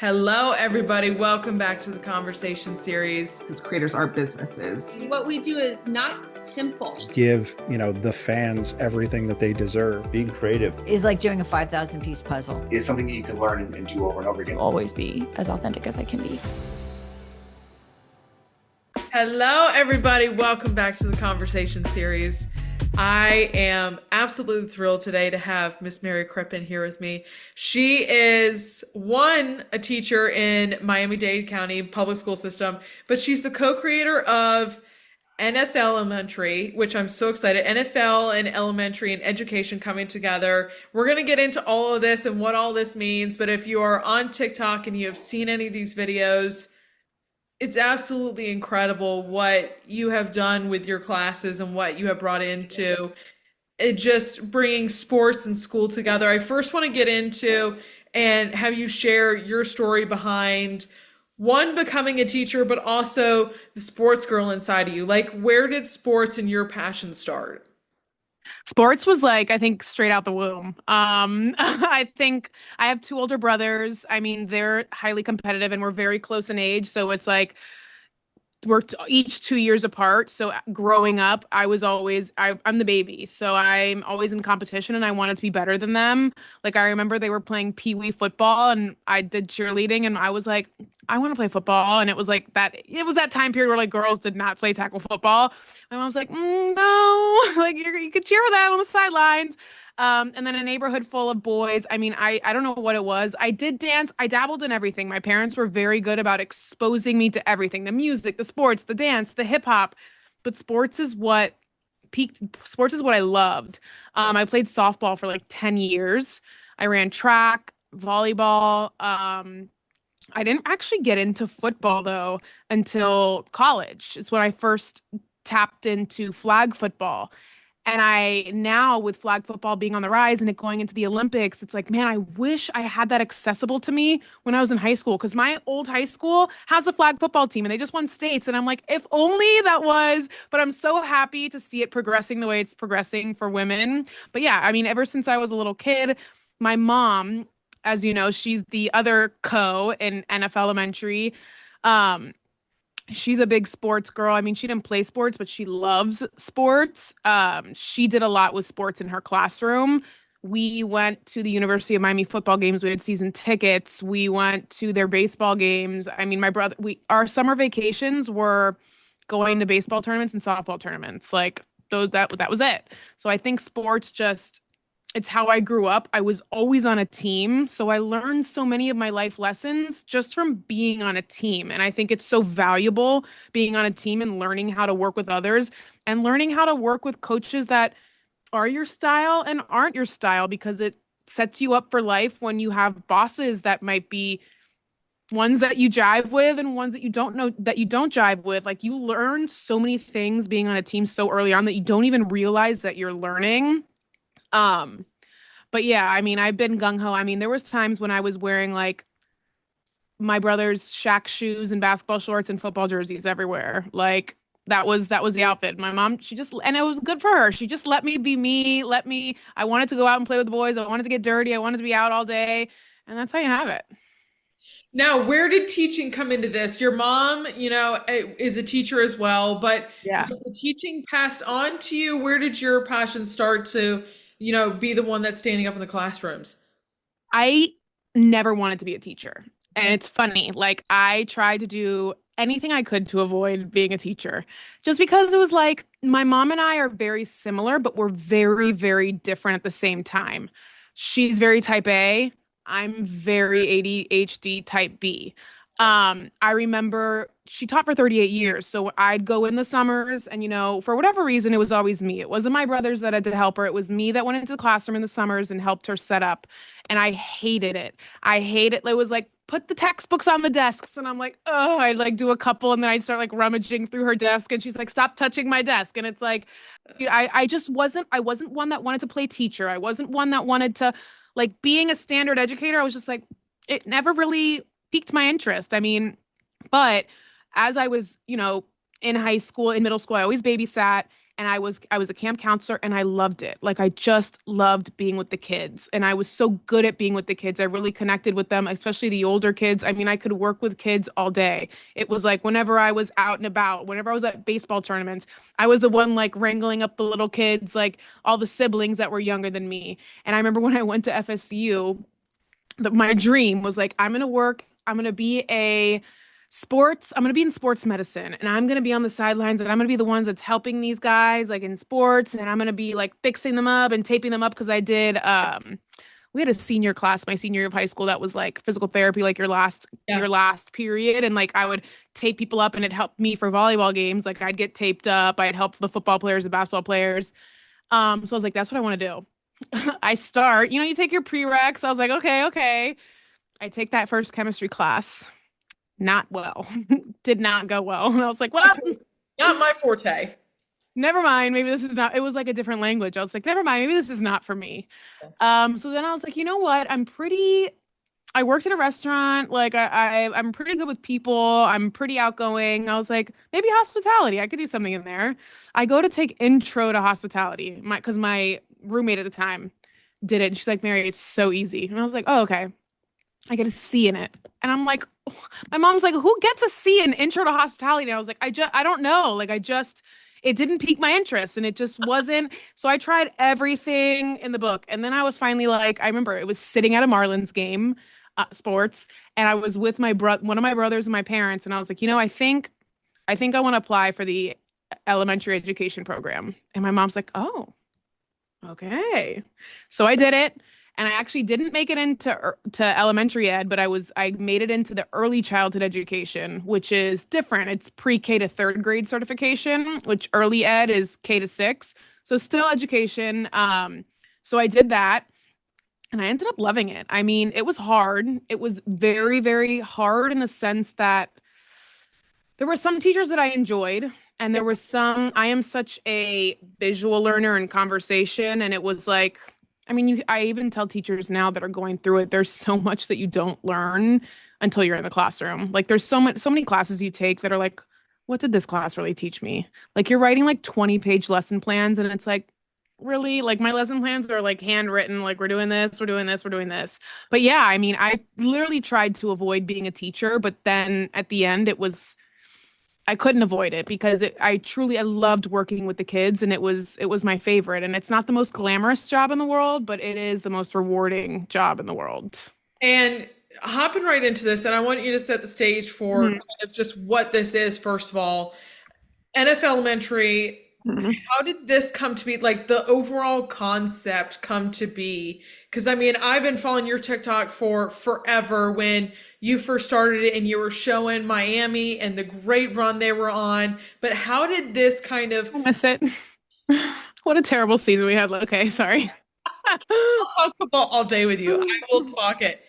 Hello, everybody. Welcome back to the conversation series. Because creators are businesses. What we do is not simple. Give, the fans everything that they deserve. Being creative is like doing a 5,000 piece puzzle. Is something that you can learn and do over and over again. Always be as authentic as I can be. Hello, everybody. Welcome back to the conversation series. I am absolutely thrilled today to have Miss Mary Crippen here with me. She is a teacher in Miami-Dade County public school system, but she's the co-creator of NFeLementary, which I'm so excited. NFL and elementary and education coming together. We're going to get into all of this and what all this means, but if you are on TikTok and you have seen any of these videos, it's absolutely incredible what you have done with your classes and what you have brought into it, just bringing sports and school together. I first want to get into and have you share your story behind becoming a teacher, but also the sports girl inside of you. Like, where did sports and your passion start? Sports was I think straight out the womb. I think I have two older brothers. I mean, they're highly competitive and we're very close in age. So it's like we're each 2 years apart. So growing up, I'm the baby. So I'm always in competition and I wanted to be better than them. Like, I remember they were playing Pee Wee football and I did cheerleading and I was like, I want to play football. And it was that time period where girls did not play tackle football. My mom was like, no, you could cheer for them on the sidelines. And then a neighborhood full of boys. I mean, I don't know what it was. I did dance. I dabbled in everything. My parents were very good about exposing me to everything, the music, the sports, the dance, the hip hop. But sports is what I loved. I played softball for 10 years. I ran track, volleyball. I didn't actually get into football though until college. It's when I first tapped into flag football. And now with flag football being on the rise and it going into the Olympics, it's like, man, I wish I had that accessible to me when I was in high school. Because my old high school has a flag football team and they just won states. And I'm like, if only that was, but I'm so happy to see it progressing the way it's progressing for women. But yeah, I mean, ever since I was a little kid, my mom, as you know, she's the other co in NFeLementary. She's a big sports girl. I mean, she didn't play sports, but she loves sports. She did a lot with sports in her classroom. We went to the University of Miami football games. We had season tickets. We went to their baseball games. I mean, our summer vacations were going to baseball tournaments and softball tournaments. That was it. So I think sports it's how I grew up. I was always on a team. So I learned so many of my life lessons just from being on a team. And I think it's so valuable being on a team and learning how to work with others and learning how to work with coaches that are your style and aren't your style, because it sets you up for life when you have bosses that might be ones that you jive with and ones that you don't jive with. You learn so many things being on a team so early on that you don't even realize that you're learning. But yeah, I mean, I've been gung-ho. I mean, there was times when I was wearing my brother's Shaq shoes and basketball shorts and football jerseys everywhere. That was the outfit. My mom, and it was good for her. She just let me be me, I wanted to go out and play with the boys. I wanted to get dirty. I wanted to be out all day. And that's how you have it. Now, where did teaching come into this? Your mom, is a teacher as well, but yeah, was the teaching passed on to you? Where did your passion start to be the one that's standing up in the classrooms? I never wanted to be a teacher. And it's funny, I tried to do anything I could to avoid being a teacher, just because it was my mom and I are very similar, but we're very, very different at the same time. She's very type A. I'm very ADHD type B. I remember she taught for 38 years. So I'd go in the summers and, for whatever reason, it was always me. It wasn't my brothers that had to help her. It was me that went into the classroom in the summers and helped her set up. And I hated it. It was put the textbooks on the desks. And I'm like, oh, I'd do a couple and then I'd start rummaging through her desk. And she's like, stop touching my desk. And it's I wasn't one that wanted to play teacher. I wasn't one that wanted to being a standard educator. I was just it never really piqued my interest. I mean, but as I was, in high school, in middle school, I always babysat. and I was a camp counselor and I loved it. Like I just loved being with the kids and I was so good at being with the kids. I really connected with them, especially the older kids. I mean, I could work with kids all day. It was like whenever I was out and about, whenever I was at baseball tournaments, I was the one like wrangling up the little kids, like all the siblings that were younger than me. And I remember when I went to FSU, my dream was like, I'm going to be I'm going to be in sports medicine and I'm going to be on the sidelines and I'm going to be the ones that's helping these guys like in sports and I'm going to be like fixing them up and taping them up because I did we had a senior class my senior year of high school that was like physical therapy, like your last period, and like I would tape people up and it helped me for volleyball games. Like I'd get taped up, I'd help the football players, the basketball players. So I was like, that's what I want to do. I start, you take your prereqs. I was like, okay. I take that first chemistry class. Not well. Did not go well. And I was like, well, Not my forte. never mind. Maybe this is not, it was like a different language. I was like, never mind. Maybe this is not for me. So then I was like, you know what? I worked at a restaurant. Like I'm pretty good with people. I'm pretty outgoing. I was like, maybe hospitality. I could do something in there. I go to take intro to hospitality. Because my roommate at the time did it. And she's like, Mary, it's so easy. And I was like, oh, okay. I get a C in it. And I'm like, my mom's like, who gets a C in intro to hospitality? And I was like, I don't know. Like, it didn't pique my interest and it just wasn't. So I tried everything in the book. And then I was finally like, I remember it was sitting at a Marlins game, sports. And I was with one of my brothers and my parents. And I was like, I think I want to apply for the elementary education program. And my mom's like, oh, okay. So I did it. And I actually didn't make it into to elementary ed, but I made it into the early childhood education, which is different. It's pre-K to third grade certification, which early ed is K to 6. So still education. So I did that and I ended up loving it. I mean, it was hard. It was very, very hard in the sense that there were some teachers that I enjoyed. And there was I am such a visual learner in conversation. And it was like, I mean, I even tell teachers now that are going through it, there's so much that you don't learn until you're in the classroom. Like there's so many classes you take that are like, what did this class really teach me? Like you're writing like 20-page lesson plans and it's like, really? Like my lesson plans are like handwritten, like we're doing this, we're doing this, we're doing this. But yeah, I mean, I literally tried to avoid being a teacher, but then at the end I couldn't avoid it because I loved working with the kids and it was my favorite. And it's not the most glamorous job in the world, but it is the most rewarding job in the world. And hopping right into this, and I want you to set the stage for kind of just what this is, first of all. NFeLementary, how did this come to be? Like the overall concept come to be? Because I mean, I've been following your TikTok for forever when you first started it and you were showing Miami and the great run they were on. But how did this kind of... I miss it. What a terrible season we had. Okay, sorry. I'll talk football all day with you. I will talk it.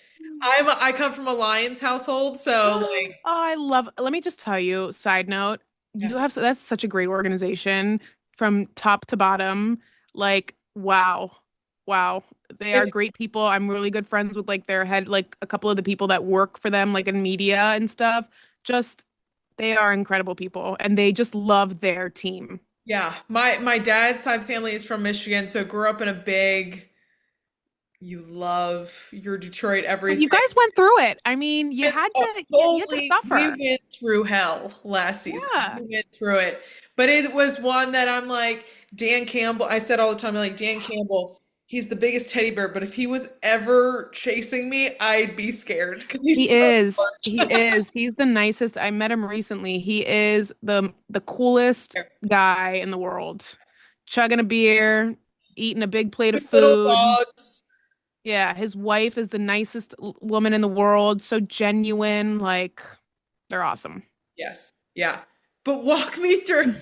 I come from a Lions household, so like... let me just tell you, side note, that's such a great organization from top to bottom. Like, wow. They are great people. I'm really good friends with like their head, like a couple of the people that work for them, like in media and stuff. Just, they are incredible people and they just love their team. Yeah. My dad's side of the family is from Michigan, so grew up in a big, you love your Detroit everything. You guys went through it. I mean, you had to suffer. We went through hell last season. Yeah. We went through it. But it was one that I'm like, Dan Campbell, I said all the time, I'm like, Dan Campbell, he's the biggest teddy bear, but if he was ever chasing me, I'd be scared because he is. He's the nicest. I met him recently. He is the coolest guy in the world. Chugging a beer, eating a big plate of food. Little dogs. Yeah, his wife is the nicest woman in the world. So genuine, like they're awesome. Yes. Yeah. But walk me through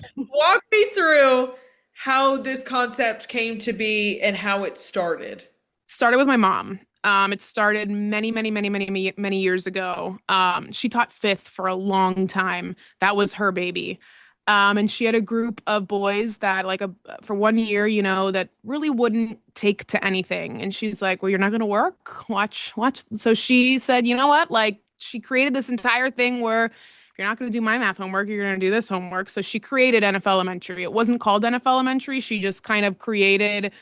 how this concept came to be and how it started. Started with my mom. It started many years ago. She taught fifth for a long time. That was her baby. And she had a group of boys that for 1 year, that really wouldn't take to anything. And she's like, well, you're not going to work. Watch. So she said, you know what? Like she created this entire thing where you're not going to do my math homework, you're going to do this homework. So she created NFeLementary. It wasn't called NFeLementary. She just kind of created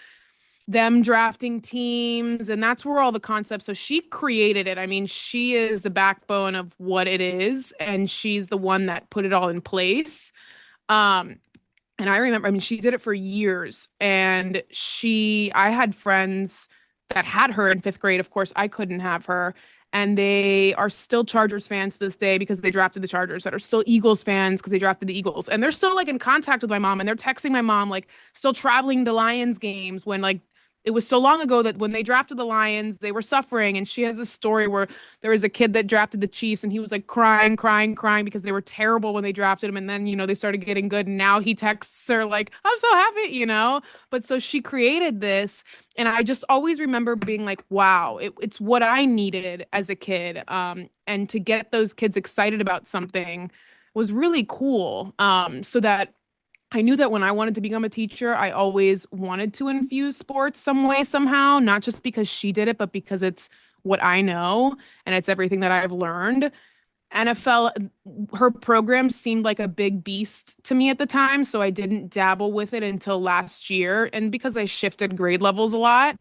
them drafting teams, and that's where all the concepts. So she created it. I mean, she is the backbone of what it is, and she's the one that put it all in place. And I remember, I mean, she did it for years, and I had friends that had her in fifth grade. Of course, I couldn't have her. And they are still Chargers fans to this day because they drafted the Chargers, that are still Eagles fans because they drafted the Eagles. And they're still like in contact with my mom, and they're texting my mom, like still traveling to Lions games when like it was so long ago that when they drafted the Lions, they were suffering. And she has this story where there was a kid that drafted the Chiefs, and he was like crying, crying, crying because they were terrible when they drafted him. And then, they started getting good. And now he texts her like, I'm so happy. But so she created this. And I just always remember being like, wow, it's what I needed as a kid. And to get those kids excited about something was really cool. So that I knew that when I wanted to become a teacher, I always wanted to infuse sports some way, somehow, not just because she did it, but because it's what I know and it's everything that I've learned. NFL, her program seemed like a big beast to me at the time, so I didn't dabble with it until last year, and because I shifted grade levels a lot.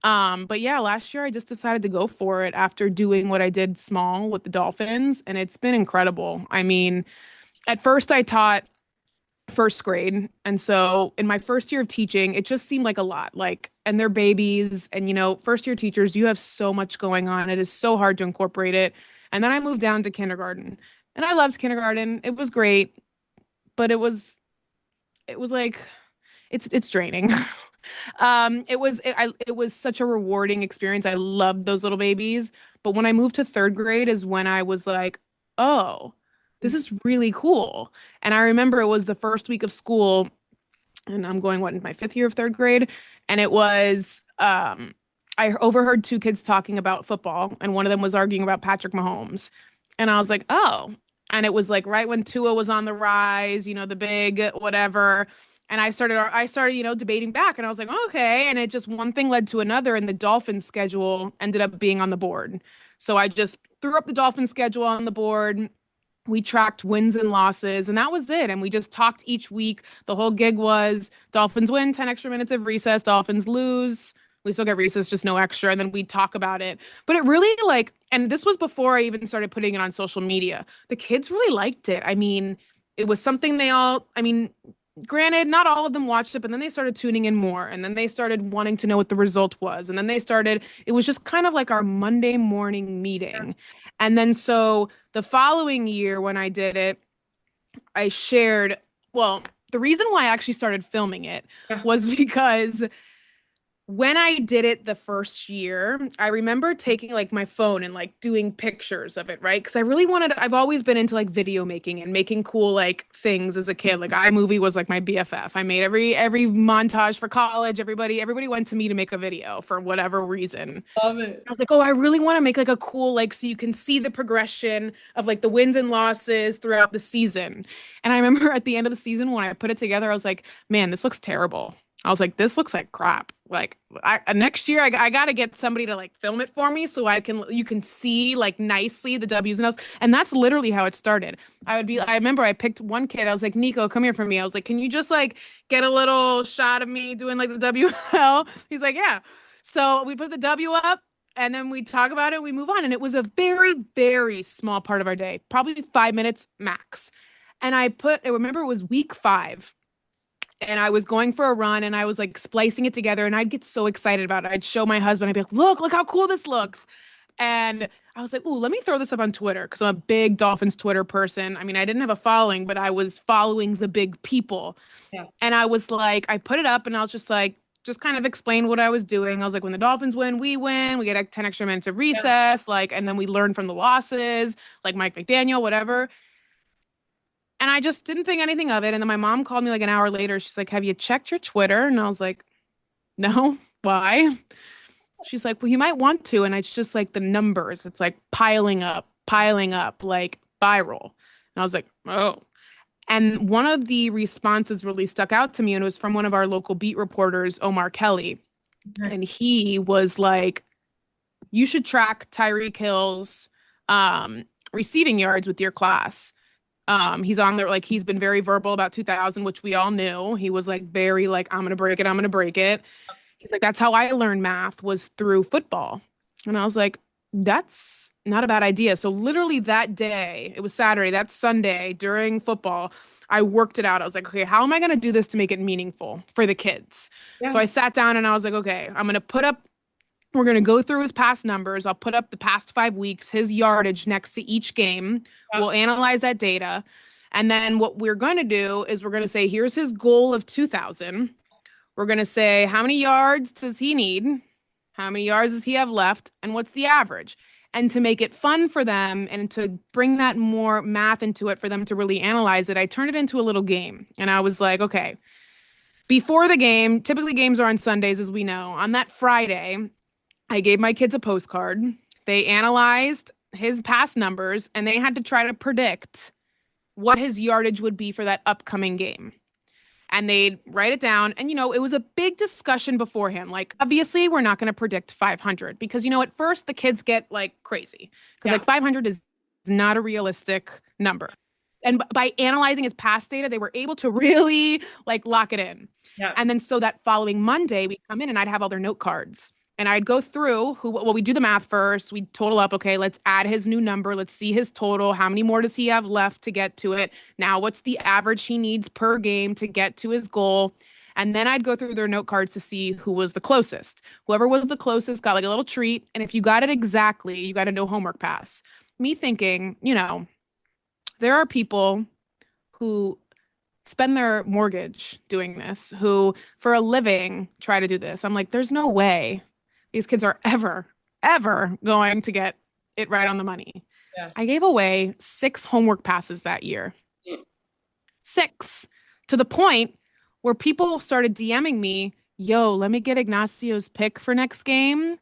But yeah, last year I just decided to go for it after doing what I did small with the Dolphins, and it's been incredible. I mean, at first I taught first grade. And so in my first year of teaching, it just seemed like a lot, and they're babies. And, first year teachers, you have so much going on. It is so hard to incorporate it. And then I moved down to kindergarten, and I loved kindergarten. It was great, but it was like, it's draining. It was such a rewarding experience. I loved those little babies. But when I moved to third grade is when I was like, oh, this is really cool. And I remember it was the first week of school, and I'm going, in my fifth year of third grade. And it was, I overheard two kids talking about football, and one of them was arguing about Patrick Mahomes. And I was like, oh. And it was like right when Tua was on the rise, the big whatever. And I started, debating back, and I was like, okay. And it just, one thing led to another, and the Dolphins schedule ended up being on the board. So I just threw up the Dolphins schedule on the board. We tracked wins and losses, and that was it. And we just talked each week. The whole gig was Dolphins win, 10 extra minutes of recess, Dolphins lose. We still get recess, just no extra. And then we talk about it. But it really and this was before I even started putting it on social media. The kids really liked it. I mean, it was something granted, not all of them watched it, but then they started tuning in more. And then they started wanting to know what the result was. And then it was just kind of like our Monday morning meeting. And then so the following year when I did it, I shared, the reason why I actually started filming it was because when I did it the first year, I remember taking my phone and doing pictures of it, right? Because I've always been into video making and making cool things as a kid. iMovie was my BFF. I made every montage for college. Everybody went to me to make a video for whatever reason. Love it. I was like, oh, I really want to make a cool, so you can see the progression of the wins and losses throughout the season. And I remember at the end of the season when I put it together, I was like, man, this looks terrible. I was like, this looks like crap. Next year, I got to get somebody to film it for me so you can see nicely the W's and L's. And that's literally how it started. I remember I picked one kid. I was like, Nico, come here for me. I was like, can you just get a little shot of me doing the WL? He's like, yeah. So we put the W up, and then we talk about it. We move on. And it was a very, very small part of our day, probably 5 minutes max. And I remember it was week 5. And I was going for a run, and I was splicing it together, and I'd get so excited about it. I'd show my husband. I'd be like, look how cool this looks. And I was like, ooh, let me throw this up on Twitter, because I'm a big Dolphins Twitter person. I mean, I didn't have a following, but I was following the big people. Yeah. And I was like, I put it up, and I was just kind of explain what I was doing. I was like, when the Dolphins win, we win. We get 10 extra minutes of recess, and then we learn from the losses, Mike McDaniel, whatever. And I just didn't think anything of it. And then my mom called me an hour later. She's like, have you checked your Twitter? And I was like, no, why? She's like, well, you might want to. And it's just the numbers. It's piling up, viral. And I was like, oh. And one of the responses really stuck out to me. And it was from one of our local beat reporters, Omar Kelly. Okay. And he was like, you should track Tyreek Hill's receiving yards with your class. He's on there, like he's been very verbal about 2000, which we all knew. He was like very like, I'm gonna break it, I'm gonna break it. He's like, that's how I learned math was through football. And I was like, that's not a bad idea. So literally that day, it was Saturday, that Sunday during football, I worked it out. I was like, okay, how am I going to do this to make it meaningful for the kids? Yeah. So I sat down and I was like, okay, we're going to go through his past numbers. I'll put up the past 5 weeks, his yardage next to each game. Yeah. We'll analyze that data. And then what we're going to do is we're going to say, here's his goal of 2000. We're going to say, how many yards does he need? How many yards does he have left? And what's the average? And to make it fun for them and to bring that more math into it for them to really analyze it, I turned it into a little game. And I was like, okay, before the game, typically games are on Sundays, as we know. On that Friday, I gave my kids a postcard. They analyzed his past numbers and they had to try to predict what his yardage would be for that upcoming game. And they'd write it down. And, it was a big discussion beforehand. Like, obviously, we're not going to predict 500 because, at first the kids get like crazy because like 500 is not a realistic number. And by analyzing his past data, they were able to really like lock it in. Yeah. And then so that following Monday, we'd come in and I'd have all their note cards. And I'd go through we do the math first. We'd total up. Okay, let's add his new number. Let's see his total. How many more does he have left to get to it? Now, what's the average he needs per game to get to his goal? And then I'd go through their note cards to see who was the closest. Whoever was the closest got like a little treat. And if you got it exactly, you got a no homework pass. Me thinking, there are people who spend their mortgage doing this, who for a living try to do this. I'm like, there's no way these kids are ever going to get it right on the money. Yeah. I gave away 6 homework passes that year. 6, to the point where people started DMing me, yo, let me get Ignacio's pick for next game.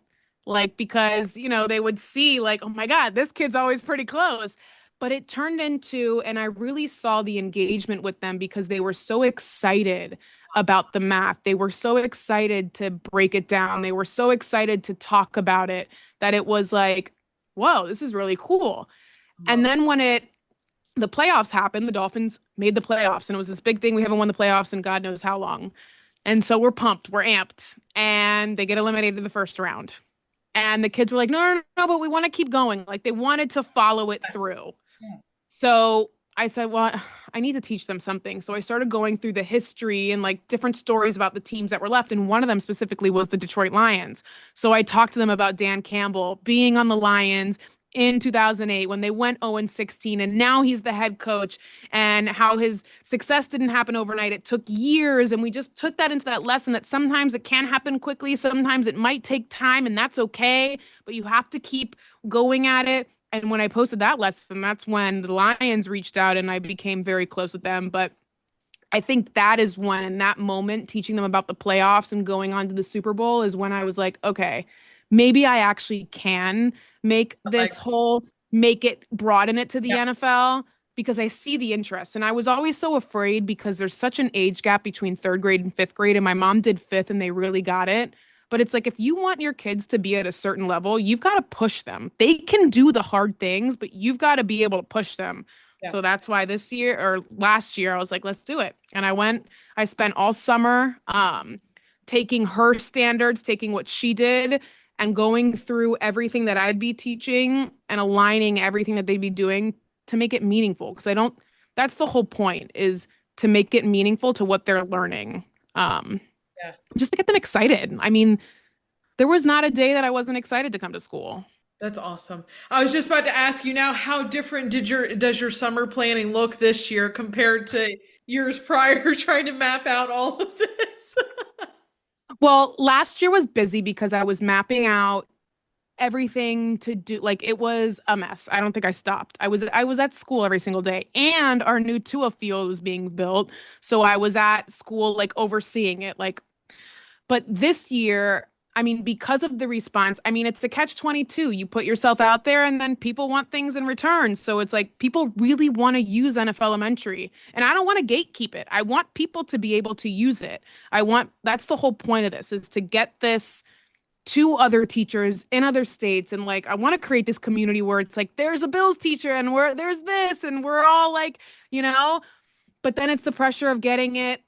Like, because, they would see like, oh my God, this kid's always pretty close. But it turned into, and I really saw the engagement with them because they were so excited about the math. They were so excited to break it down. They were so excited to talk about it that it was like, whoa, this is really cool. And then when the playoffs happened, the Dolphins made the playoffs and it was this big thing. We haven't won the playoffs in God knows how long. And so we're pumped, we're amped, and they get eliminated in the first round. And the kids were like, no, but we want to keep going. Like they wanted to follow it through. Yeah. So I said, well, I need to teach them something. So I started going through the history and like different stories about the teams that were left. And one of them specifically was the Detroit Lions. So I talked to them about Dan Campbell being on the Lions in 2008 when they went 0-16 and now he's the head coach and how his success didn't happen overnight. It took years. And we just took that into that lesson that sometimes it can happen quickly. Sometimes it might take time and that's okay, but you have to keep going at it. And when I posted that lesson, that's when the Lions reached out and I became very close with them. But I think that is when, in that moment, teaching them about the playoffs and going on to the Super Bowl is when I was like, okay, maybe I actually can make this make it broaden it to the NFL because I see the interest. And I was always so afraid because there's such an age gap between 3rd grade and 5th grade. And my mom did 5th and they really got it. But it's like, if you want your kids to be at a certain level, you've got to push them. They can do the hard things, but you've got to be able to push them. Yeah. So that's why this year or last year, I was like, let's do it. And I spent all summer taking her standards, taking what she did and going through everything that I'd be teaching and aligning everything that they'd be doing to make it meaningful. Because that's the whole point, is to make it meaningful to what they're learning. Just to get them excited. I mean, there was not a day that I wasn't excited to come to school. That's awesome. I was just about to ask you now, how different does your summer planning look this year compared to years prior trying to map out all of this? Well, last year was busy because I was mapping out everything to do. Like, it was a mess. I don't think I stopped. I was at school every single day, and our new Tua field was being built. So I was at school, like, overseeing it. Like, but this year, I mean, because of the response, I mean, it's a catch-22. You put yourself out there and then people want things in return. So it's like, people really want to use NFeLementary, and I don't want to gatekeep it. I want people to be able to use it. That's the whole point of this, is to get this to other teachers in other states. And like, I want to create this community where it's like, there's a Bills teacher and there's this, and we're all like, but then it's the pressure of getting it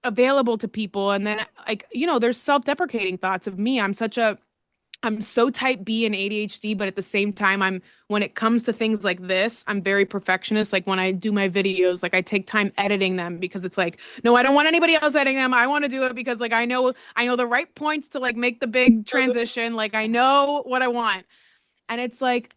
available to people. And then like, there's self-deprecating thoughts of me. I'm so type B and ADHD, but at the same time, when it comes to things like this, I'm very perfectionist. Like when I do my videos, like I take time editing them because it's like, no, I don't want anybody else editing them. I want to do it because like I know the right points to like make the big transition. Like I know what I want. And it's like,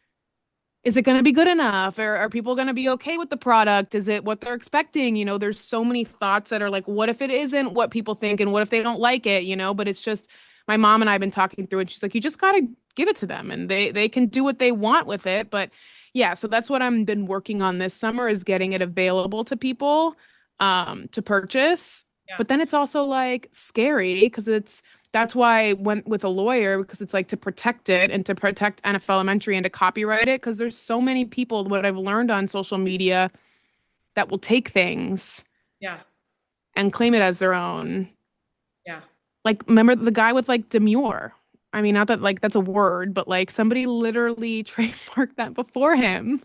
is it going to be good enough? Or are people going to be okay with the product? Is it what they're expecting? There's so many thoughts that are like, what if it isn't what people think? And what if they don't like it? But it's just, my mom and I have been talking through it. She's like, you just got to give it to them and they can do what they want with it. But yeah, so that's what I've been working on this summer, is getting it available to people to purchase. Yeah. But then it's also like scary because that's why I went with a lawyer, because it's like to protect it and to protect NFeLementary and to copyright it. Because there's so many people, what I've learned on social media, that will take things and claim it as their own. Yeah. Like, remember the guy with like demure? I mean, not that like that's a word, but like somebody literally trademarked that before him.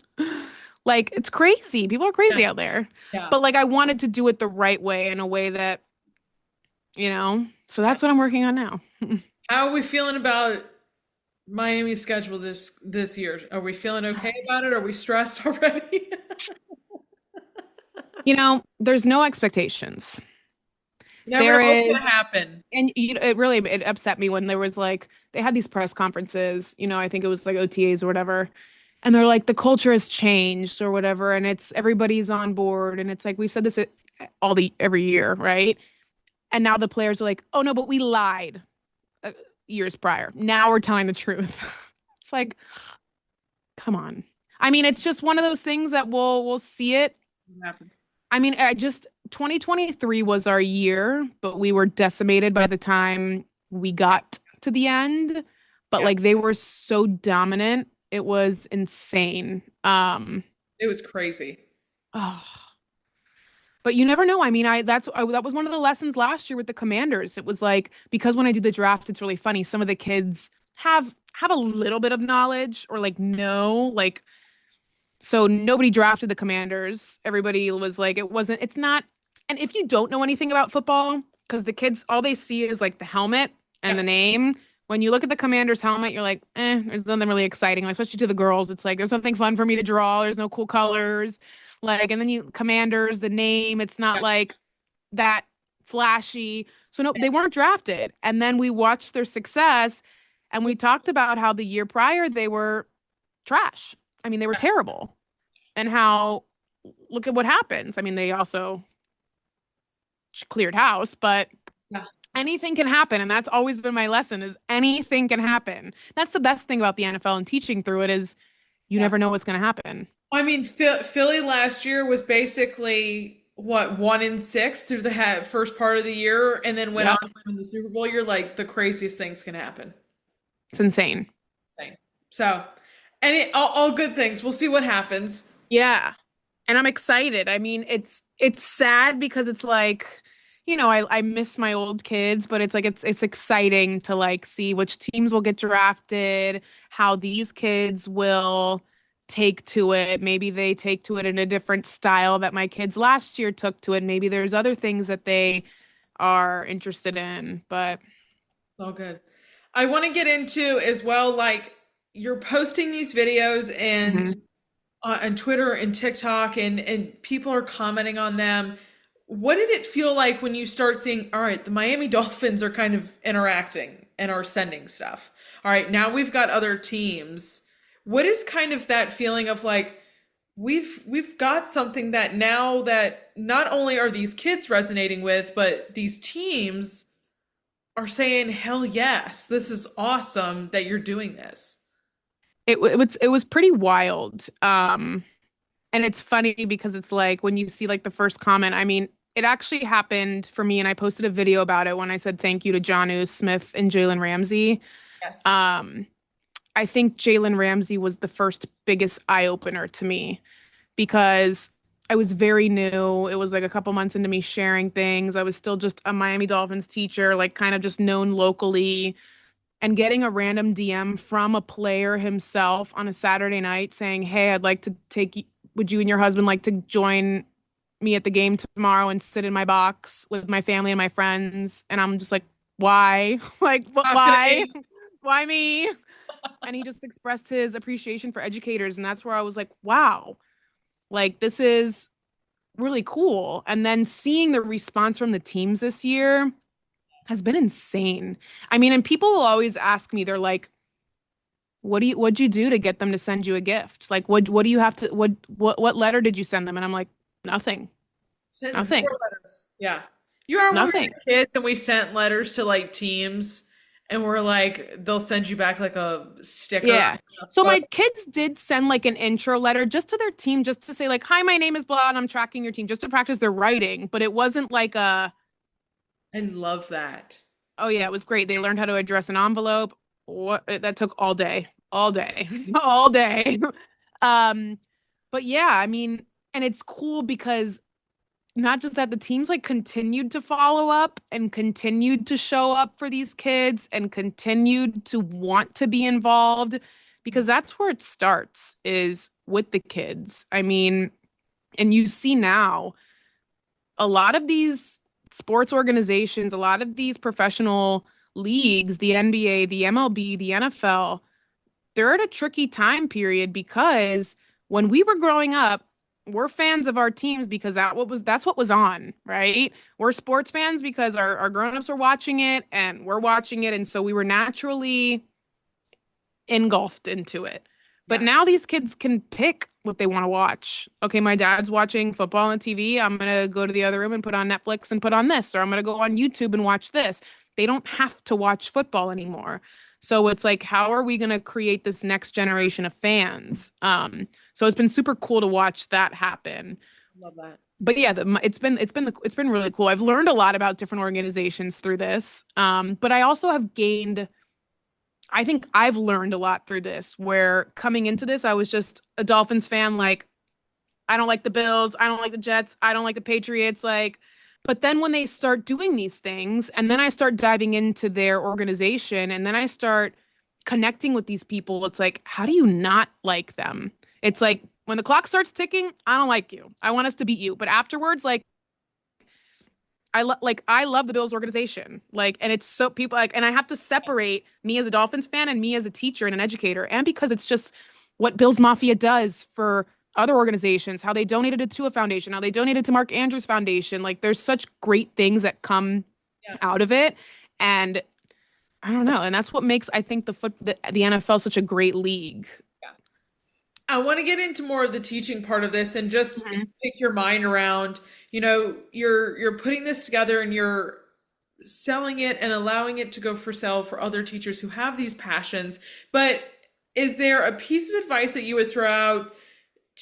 Like, it's crazy. People are crazy out there. Yeah. But like, I wanted to do it the right way, in a way that, so that's what I'm working on now. How are we feeling about Miami's schedule this year? Are we feeling okay about it? Are we stressed already? There's no expectations. Never going to happen. And it upset me when there was like, they had these press conferences, I think it was like OTAs or whatever. And they're like, the culture has changed or whatever. And it's everybody's on board. And it's like, we've said this every year, right? And now the players are like, oh no, but we lied years prior. Now we're telling the truth. It's like, come on. I mean, it's just one of those things that we'll see it. What happens? I mean, 2023 was our year, but we were decimated by the time we got to the end. But like, they were so dominant. It was insane. It was crazy. Oh. But you never know. I mean, that was one of the lessons last year with the Commanders. It was like, because when I do the draft, it's really funny. Some of the kids have a little bit of knowledge, or like like, so nobody drafted the Commanders. Everybody was like, it's not. And if you don't know anything about football, because the kids, all they see is like the helmet and the name. When you look at the Commanders helmet, you're like, there's nothing really exciting. Like, especially to the girls, it's like, there's nothing fun for me to draw. There's no cool colors. Like, and then Commanders, the name, it's not like that flashy. So no, they weren't drafted. And then we watched their success, and we talked about how the year prior they were trash. I mean, they were terrible. And how, look at what happens. I mean, they also cleared house, but anything can happen. And that's always been my lesson, is anything can happen. That's the best thing about the NFL and teaching through it, is you never know what's going to happen. I mean, Philly last year was basically 1-6 through the first part of the year, and then went on to win the Super Bowl. You're like, the craziest things can happen. It's insane. So, and all good things. We'll see what happens. Yeah. And I'm excited. I mean, it's sad because it's like, I miss my old kids, but it's like, it's exciting to like see which teams will get drafted, how these kids will take to it. Maybe they take to it in a different style that my kids last year took to it. Maybe there's other things that they are interested in, but it's all good. I want to get into as well, like, you're posting these videos and on Twitter and TikTok, and people are commenting on them. What did it feel like when you start seeing, all right, the Miami Dolphins are kind of interacting and are sending stuff? All right, now we've got other teams. What is kind of that feeling of like, we've got something that now that not only are these kids resonating with, but these teams are saying, hell yes, this is awesome that you're doing this. It was pretty wild. And it's funny because it's like, when you see like the first comment, I mean, it actually happened for me, and I posted a video about it when I said thank you to Jonnu Smith and Jalen Ramsey. Yes. I think Jalen Ramsey was the first biggest eye-opener to me, because I was very new. It was like a couple months into me sharing things. I was still just a Miami Dolphins teacher, like kind of just known locally. and getting a random DM from a player himself on a Saturday night saying, "Hey, I'd like to would you and your husband like to join me at the game tomorrow and sit in my box with my family and my friends?" And I'm just like, "Why? Like, why? Why me?" And he just expressed his appreciation for educators, and that's where I was like, "Wow, like this is really cool." And then seeing the response from the teams this year has been insane. I mean, and people will always ask me, they're like, what'd you do to get them to send you a gift? Like, what do you have to, what letter did you send them? And I'm like, nothing, Sent nothing, 0 letters. Yeah. You are when we nothing. were kids and we sent letters to like teams and we're like, they'll send you back like a sticker. Yeah. So But my kids did send like an intro letter just to their team, just to say like, "Hi, my name is blah, and I'm tracking your team," just to practice their writing. But it wasn't like I love that. oh yeah, it was great. They learned how to address an envelope. What that took all day, all day. Um, but yeah, I mean, and it's cool because not just that the teams like continued to follow up and continued to show up for these kids and continued to want to be involved because that's where it starts is with the kids. I mean, and you see now a lot of these sports organizations, a lot of these professional leagues, the NBA, the MLB, the NFL, they're at a tricky time period because when we were growing up, we're fans of our teams because that's what was on, right? We're sports fans because our grown-ups were watching it and we're watching it, and so we were naturally engulfed into it. But Yeah. now these kids can pick what they want to watch. Okay, my dad's watching football on TV. I'm gonna go to the other room and put on Netflix and put on this, or I'm gonna go on YouTube and watch this. They don't have to watch football anymore. So it's like, how are we gonna create this next generation of fans? So it's been super cool to watch that happen. Love that. But yeah, it's been really cool. I've learned a lot about different organizations through this. But I also have gained I think I've learned a lot through this, where coming into this, I was just a Dolphins fan. Like, I don't like the Bills. I don't like the Jets. I don't like the Patriots. Like, but then when they start doing these things, and then I start diving into their organization, and then I start connecting with these people, it's like, how do you not like them? It's like, when the clock starts ticking, I don't like you. I want us to beat you. But afterwards, like, I love the Bills organization. Like, and it's so people like, and I have to separate me as a Dolphins fan and me as a teacher and an educator. And because it's just what Bills Mafia does for other organizations, how they donated to Tua Foundation, how they donated to Mark Andrews Foundation. Like, there's such great things that come out of it. And I don't know. And that's what makes, I think, the NFL such a great league. I want to get into more of the teaching part of this and just pick your mind around, you're putting this together and you're selling it and allowing it to go for sale for other teachers who have these passions. But is there a piece of advice that you would throw out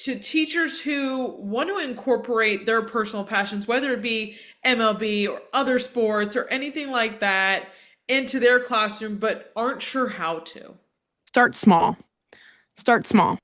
to teachers who want to incorporate their personal passions, whether it be MLB or other sports or anything like that, into their classroom, but aren't sure how to? Start small. Start small.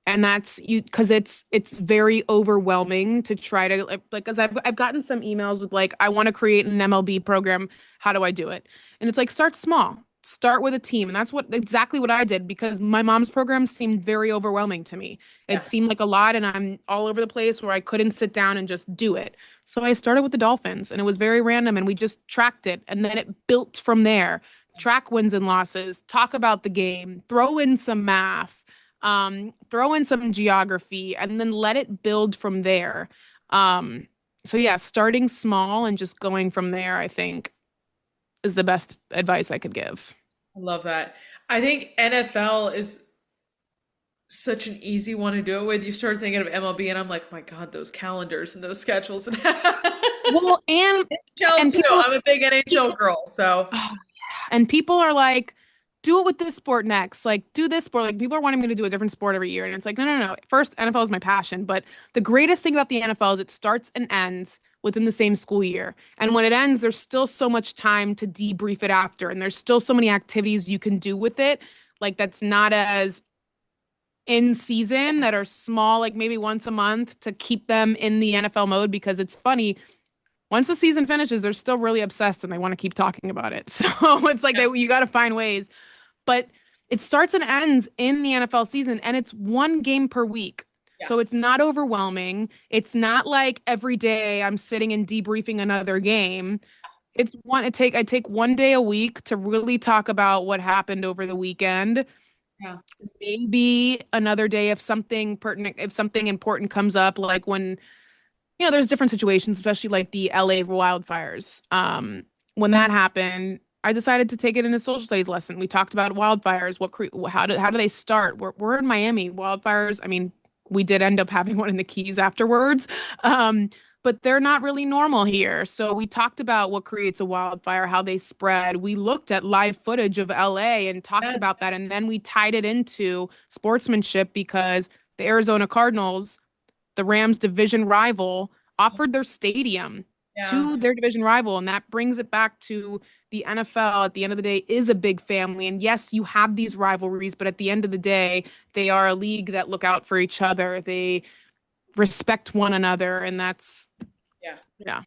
And that's you because it's very overwhelming to try to like because I've gotten some emails with like, I want to create an MLB program. How do I do it? And it's like, start small. Start with a team. And that's exactly what I did, because my mom's program seemed very overwhelming to me. It seemed like a lot, and I'm all over the place where I couldn't sit down and just do it. So I started with the Dolphins, and it was very random, and we just tracked it, and then it built from there. Track wins and losses, talk about the game, throw in some math, throw in some geography, and then let it build from there. So yeah, starting small and just going from there, I think, is the best advice I could give. I love that. I think NFL is such an easy one to do it with. You start thinking of MLB, and I'm like, oh my God, those calendars and those schedules. Well, and NHL too. people, I'm a big NHL girl, so. oh, yeah. And people are like, do it with this sport next. Like, do this sport. Like, people are wanting me to do a different sport every year. And it's like, no. First, NFL is my passion. But the greatest thing about the NFL is it starts and ends within the same school year. And when it ends, there's still so much time to debrief it after. And there's still so many activities you can do with it. Like, that's not as in season, that are small, like maybe once a month, to keep them in the NFL mode. Because it's funny, once the season finishes, they're still really obsessed and they want to keep talking about it. So it's like you got to find ways. But it starts and ends in the NFL season, and it's one game per week. Yeah. So it's not overwhelming. It's not like every day I'm sitting and debriefing another game. I take one day a week to really talk about what happened over the weekend. Yeah. Maybe another day if something important comes up, like when, there's different situations, especially like the LA wildfires. When that happened, I decided to take it in a social studies lesson. We talked about wildfires, how do they start? We're in Miami. Wildfires, I mean, we did end up having one in the Keys afterwards. But they're not really normal here. So we talked about what creates a wildfire, how they spread. We looked at live footage of LA and talked about that. And then we tied it into sportsmanship because the Arizona Cardinals, the Rams' division rival, offered their stadium to their division rival. And that brings it back to the NFL at the end of the day is a big family. And yes, you have these rivalries, but at the end of the day, they are a league that look out for each other. They respect one another, and that's yeah.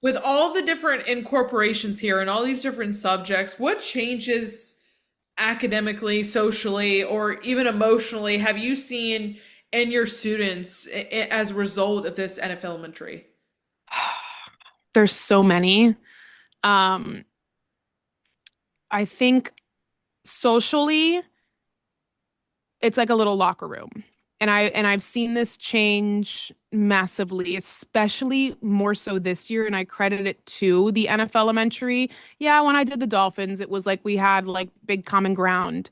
With all the different incorporations here and all these different subjects, what changes academically, socially, or even emotionally have you seen in your students as a result of this NFeLementary? There's so many. I think socially, it's like a little locker room. And I've seen this change massively, especially more so this year. And I credit it to the NFeLementary. Yeah, when I did the Dolphins, it was like we had like big common ground.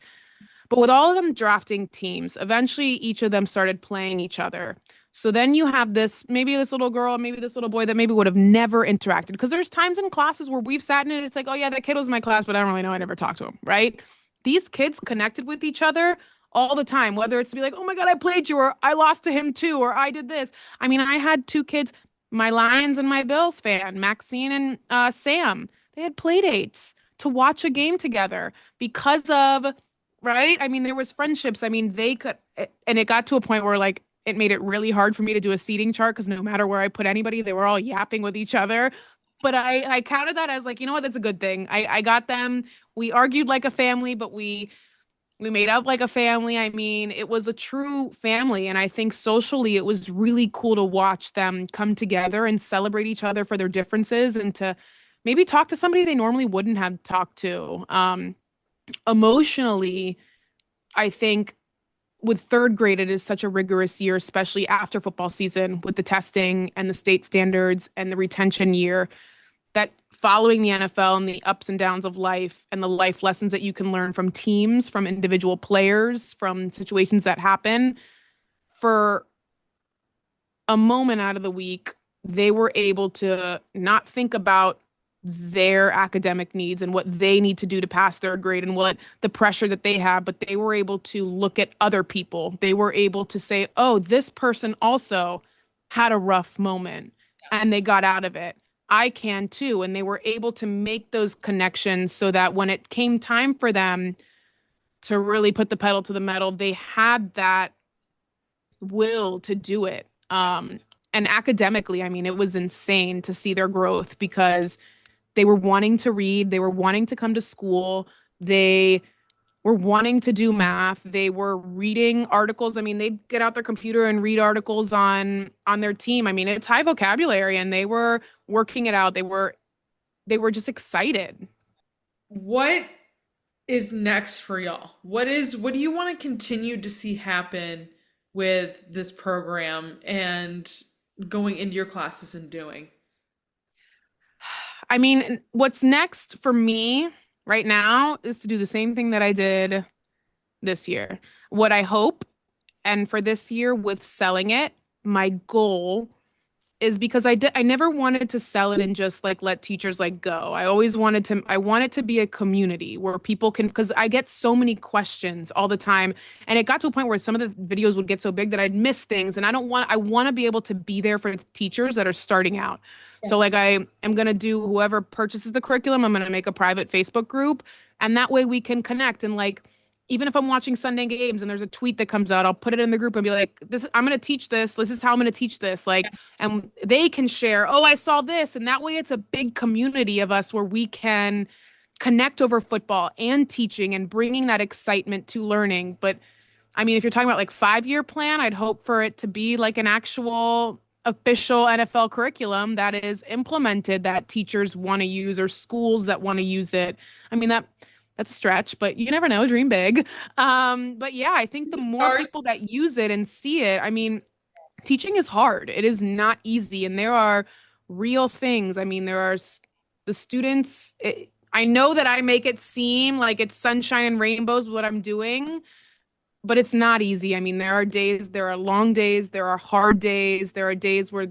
But with all of them drafting teams, eventually each of them started playing each other. So then you have maybe this little girl, maybe this little boy that maybe would have never interacted. Because there's times in classes where we've sat in it, it's like, oh yeah, that kid was in my class, but I don't really know. I never talked to him, right? These kids connected with each other all the time, whether it's to be like, oh my God, I played you, or I lost to him too, or I did this. I mean, I had two kids, my Lions and my Bills fan, Maxine and Sam. They had play dates to watch a game together because of, right? I mean, there was friendships. I mean, they could, and it got to a point where like, it made it really hard for me to do a seating chart because no matter where I put anybody, they were all yapping with each other. But I counted that as like, you know what, that's a good thing. I got them. We argued like a family, but we made up like a family. I mean, it was a true family. And I think socially, it was really cool to watch them come together and celebrate each other for their differences and to maybe talk to somebody they normally wouldn't have talked to. Emotionally, I think with third grade, it is such a rigorous year, especially after football season with the testing and the state standards and the retention year, that following the NFL and the ups and downs of life and the life lessons that you can learn from teams, from individual players, from situations that happen, for a moment out of the week, they were able to not think about their academic needs and what they need to do to pass third grade and what the pressure that they have, but they were able to look at other people. They were able to say, oh, this person also had a rough moment and they got out of it. I can too. And they were able to make those connections so that when it came time for them to really put the pedal to the metal, they had that will to do it. And academically, I mean, it was insane to see their growth because they were wanting to read, they were wanting to come to school, they were wanting to do math, they were reading articles. I mean, they'd get out their computer and read articles on their team. I mean, it's high vocabulary and they were working it out. They were just excited. What is next for y'all? What do you want to continue to see happen with this program and going into your classes and doing? I mean, what's next for me right now is to do the same thing that I did this year. What I hope, and for this year with selling it, my goal is because I never wanted to sell it and just like let teachers like go. I want it to be a community where people can, because I get so many questions all the time. And it got to a point where some of the videos would get so big that I'd miss things. And I want to be able to be there for teachers that are starting out. Yeah. So like I am going to do, whoever purchases the curriculum, I'm going to make a private Facebook group. And that way we can connect. And like, even if I'm watching Sunday games and there's a tweet that comes out, I'll put it in the group and be like, this, I'm going to teach this. This is how I'm going to teach this. Like, and they can share, oh, I saw this. And that way it's a big community of us where we can connect over football and teaching and bringing that excitement to learning. But I mean, if you're talking about like 5-year plan, I'd hope for it to be like an actual official NFL curriculum that is implemented that teachers want to use or schools that want to use it. I mean, that's a stretch, but you never know, dream big. But yeah, I think the more people that use it and see it, I mean, teaching is hard. It is not easy. And there are real things. I mean, there are the students. I know that I make it seem like it's sunshine and rainbows what I'm doing, but it's not easy. I mean, there are days, there are long days, there are hard days, there are days where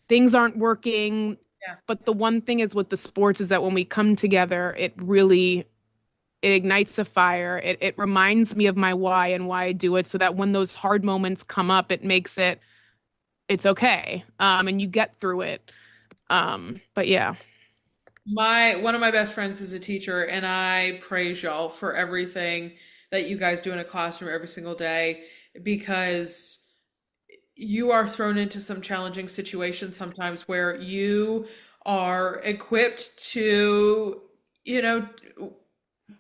things aren't working. Yeah. But the one thing is with the sports is that when we come together, it ignites a fire. It reminds me of my why and why I do it, so that when those hard moments come up, it makes it's okay. And you get through it. But yeah. One of my best friends is a teacher, and I praise y'all for everything that you guys do in a classroom every single day, because you are thrown into some challenging situations sometimes where you are equipped to,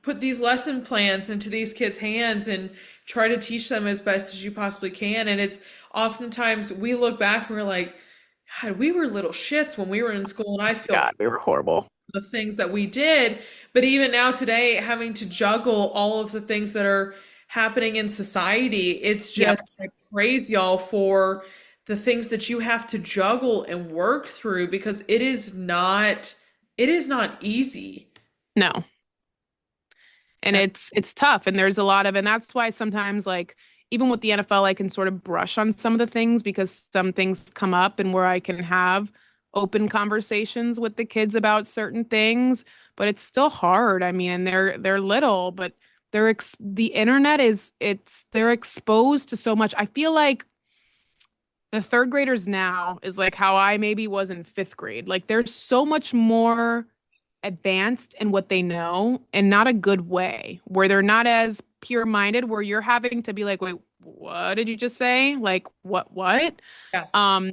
put these lesson plans into these kids' hands and try to teach them as best as you possibly can. And it's oftentimes we look back and we're like, God, we were little shits when we were in school, and I feel God, we were horrible. The things that we did. But even now today, having to juggle all of the things that are happening in society, it's just, I praise y'all for the things that you have to juggle and work through, because it is not easy. No. And it's tough. And there's a lot of, and that's why sometimes, like, even with the NFL, I can sort of brush on some of the things because some things come up and where I can have open conversations with the kids about certain things, but it's still hard. I mean, and they're little, but the internet they're exposed to so much. I feel like the third graders now is like how I maybe was in fifth grade. Like, there's so much more advanced in what they know, and not a good way, where they're not as pure minded, where you're having to be like, wait, what did you just say? Like, what? Yeah.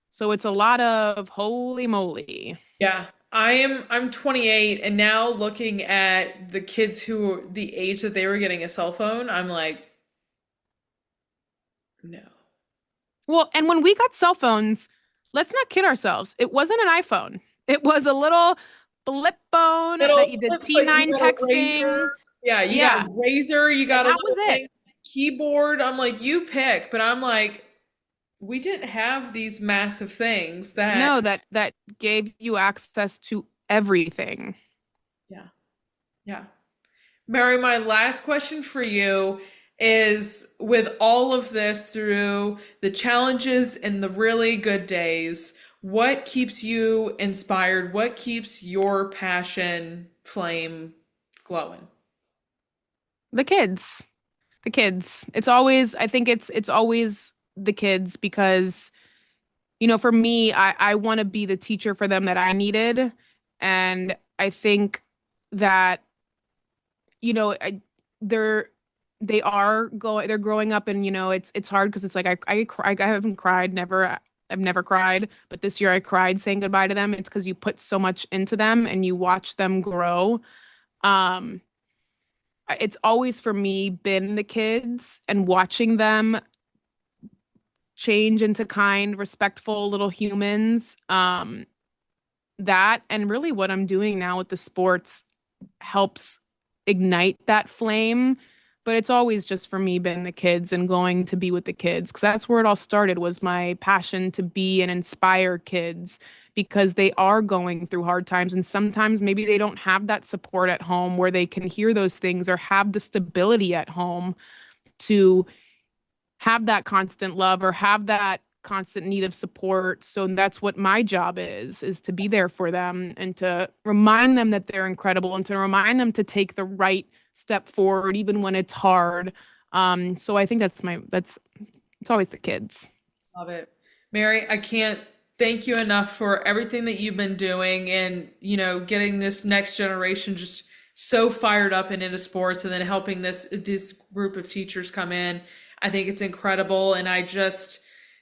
So it's a lot of holy moly. Yeah. I'm 28, and now looking at the kids who the age that they were getting a cell phone, I'm like, no. Well, and when we got cell phones, let's not kid ourselves. It wasn't an iPhone. It was a little flip phone that you did T9 texting. Yeah, you got a razor, you got that was it. Keyboard. I'm like, you pick, but I'm like, we didn't have these massive things that gave you access to everything. Yeah. Yeah. Mary, my last question for you is, with all of this, through the challenges and the really good days, what keeps you inspired? What keeps your passion flame glowing? The kids. It's always, I think it's always the kids, because, for me, I want to be the teacher for them that I needed. And I think that, they're growing up, and, it's hard because it's like, I haven't cried, I've never cried, but this year I cried saying goodbye to them. It's because you put so much into them and you watch them grow. It's always for me been the kids and watching them change into kind, respectful little humans. That, and really what I'm doing now with the sports, helps ignite that flame. But it's always just for me been the kids and going to be with the kids, because that's where it all started, was my passion to be and inspire kids, because they are going through hard times, and sometimes maybe they don't have that support at home where they can hear those things or have the stability at home to have that constant love or have that constant need of support. So that's what my job is to be there for them and to remind them that they're incredible and to remind them to take the right step forward even when it's hard. So I think it's always the kids. Love it. Mary, I can't thank you enough for everything that you've been doing, and, getting this next generation just so fired up and into sports, and then helping this group of teachers come in. I think it's incredible, and I just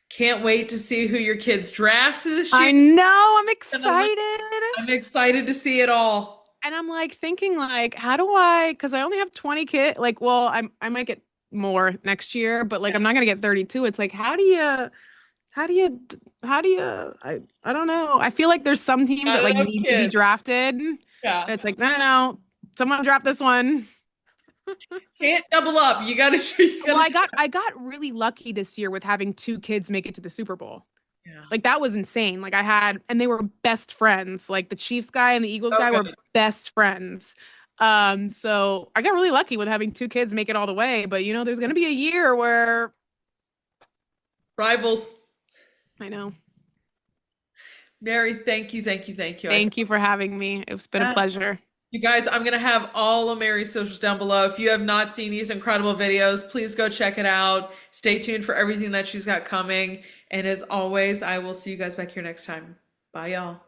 can't wait to see who your kids draft this year. I know, I'm excited. I'm excited to see it all. And I'm like thinking like, how do I, because I only have 20 kids, like, well, I might get more next year, but like I'm not gonna get 32. It's like, how do you I don't know. I feel like there's some teams that like need to be drafted. Yeah. It's like, no, someone draft this one. Can't double up. You gotta Well, I got really lucky this year with having 2 kids make it to the Super Bowl. Yeah. Like that was insane. Like and they were best friends. Like the Chiefs guy and the Eagles guy were best friends. So I got really lucky with having 2 kids make it all the way. But there's gonna be a year where rivals. I know. Mary, thank you. Thank you for having me. It's been a pleasure. You guys, I'm going to have all of Mary's socials down below. If you have not seen these incredible videos, please go check it out. Stay tuned for everything that she's got coming. And as always, I will see you guys back here next time. Bye, y'all.